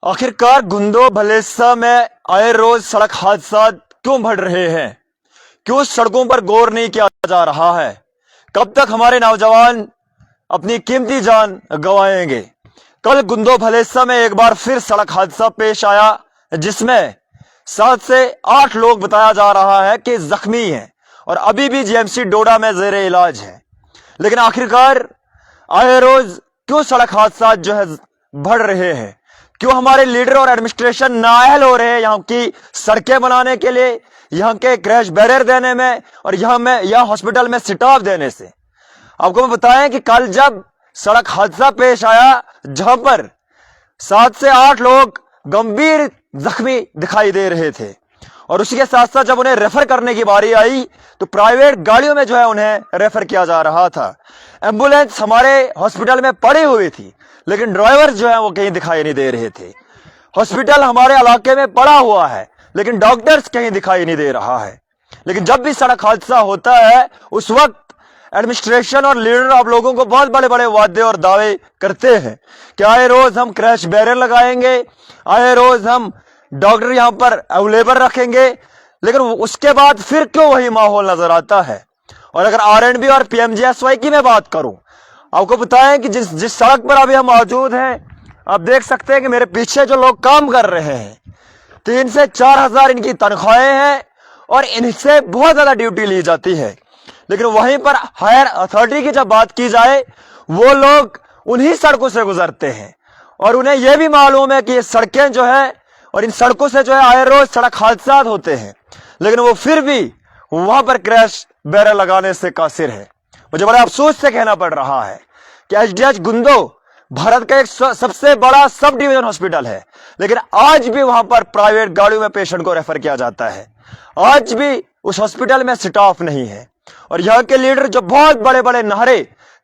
आखिरकार गुंदो भलेसा में आए रोज सड़क हादसा क्यों बढ़ रहे हैं? क्यों सड़कों पर गौर नहीं किया जा रहा है? कब तक हमारे नौजवान अपनी कीमती जान गंवाएंगे? कल गुंदो भलेसा में एक बार फिर सड़क हादसा पेश आया जिसमें 7 से 8 लोग बताया जा रहा है कि जख्मी हैं और अभी भी जीएमसी डोडा में जेरे इलाज है। लेकिन आखिरकार आए रोज क्यों सड़क हादसा जो है बढ़ रहे हैं? क्यों हमारे लीडर और एडमिनिस्ट्रेशन नाअहल हो रहे हैं यहाँ की सड़कें बनाने के लिए, यहाँ के क्रैश बैरियर देने में और यहाँ हॉस्पिटल में स्टाफ देने से? आपको मैं बताएं कि कल जब सड़क हादसा पेश आया जहां पर 7 से 8 लोग गंभीर जख्मी दिखाई दे रहे थे और उसी के साथ साथ जब उन्हें रेफर करने की बारी आई तो प्राइवेट गाड़ियों में जो है उन्हें रेफर किया जा रहा था। एम्बुलेंस हमारे हॉस्पिटल में पड़ी हुई थी लेकिन ड्राइवर जो है वो कहीं दिखाई नहीं दे रहे थे। हॉस्पिटल हमारे इलाके में पड़ा हुआ है लेकिन डॉक्टर्स कहीं दिखाई नहीं दे रहा है। लेकिन जब भी सड़क हादसा होता है उस वक्त एडमिनिस्ट्रेशन और लीडर आप लोगों को बहुत बड़े बड़े वादे और दावे करते हैं कि आए रोज हम क्रैश बैरियर लगाएंगे, आए रोज हम डॉक्टर यहां पर अवेलेबल रखेंगे, लेकिन उसके बाद फिर क्यों वही माहौल नजर आता है? और अगर आरएनबी और पीएमजीएसवाई की मैं बात करूं, आपको बताएं कि जिस सड़क पर अभी हम मौजूद हैं, आप देख सकते हैं कि मेरे पीछे जो लोग काम कर रहे हैं 3 से 4 हजार इनकी तनख्वाहें हैं और इनसे बहुत ज्यादा ड्यूटी ली जाती है। लेकिन वहीं पर हायर अथॉरिटी की जब बात की जाए वो लोग उन्हीं सड़कों से गुजरते हैं और उन्हें यह भी मालूम है कि ये सड़कें जो है और इन सड़कों से जो है आए रोज सड़क हादसा होते हैं, लेकिन वो फिर भी वहां पर क्रैश बैरियर लगाने से कासिर है। मुझे बड़े अफसोस से कहना पड़ रहा है कि एचडीएच गुंदो भारत का एक सबसे बड़ा सब डिवीजन हॉस्पिटल है, लेकिन आज भी वहां पर प्राइवेट गाड़ियों में पेशेंट को रेफर किया जाता है। आज भी उस हॉस्पिटल में स्टाफ नहीं है और यहाँ के लीडर जो बहुत बड़े बड़े नारे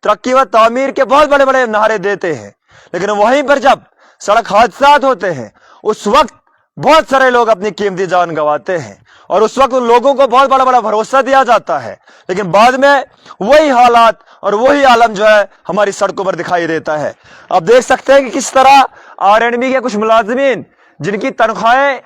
तरक्की व तामीर के बहुत बड़े बड़े नारे देते हैं, लेकिन वहीं पर जब सड़क हादसा होते हैं उस वक्त बहुत सारे लोग अपनी कीमती जान गंवाते हैं और उस वक्त उन लोगों को बहुत बड़ा बड़ा भरोसा दिया जाता है, लेकिन बाद में वही हालात और वही आलम जो है हमारी सड़कों पर दिखाई देता है। आप देख सकते हैं कि किस तरह आरएनबी के कुछ मुलाजिमीन जिनकी तनख्वाहें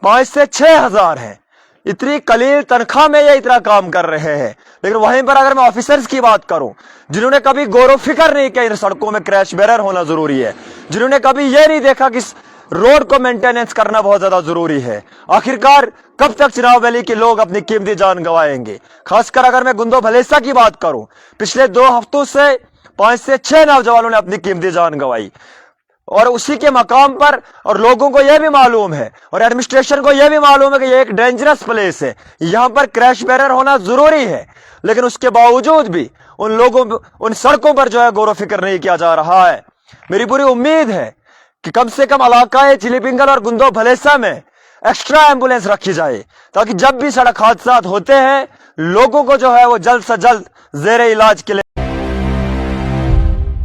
5 से 6 हजार हैं, इतनी कलील तनख्वाह में ये इतना काम कर रहे हैं। लेकिन वहीं पर अगर मैं ऑफिसर्स की बात करूं जिन्होंने कभी गौर फिक्र नहीं किया इन सड़कों में क्रैश बैरियर होना जरूरी है, जिन्होंने कभी ये नहीं देखा कि रोड को मेंटेनेंस करना बहुत ज्यादा जरूरी है, आखिरकार कब तक चिनाब वैली के लोग अपनी कीमती जान गंवाएंगे? खासकर अगर मैं गुंदो भलेसा की बात करूं, पिछले 2 हफ्तों से 5 से 6 नौजवानों ने अपनी कीमती जान गंवाई और उसी के मकाम पर, और लोगों को यह भी मालूम है और एडमिनिस्ट्रेशन को यह भी मालूम है कि यह एक डेंजरस प्लेस है, यहां पर क्रैश बैरियर होना जरूरी है, लेकिन उसके बावजूद भी उन सड़कों पर जो है गौर फिक्र नहीं किया जा रहा है। मेरी पूरी उम्मीद है कि कम से कम इलाका चिलीपिंगल और गुंदो भलेसा में एक्स्ट्रा एम्बुलेंस रखी जाए ताकि जब भी सड़क हादसा होते हैं लोगों को जो है वो जल्द से जल्द जेरे इलाज के लिए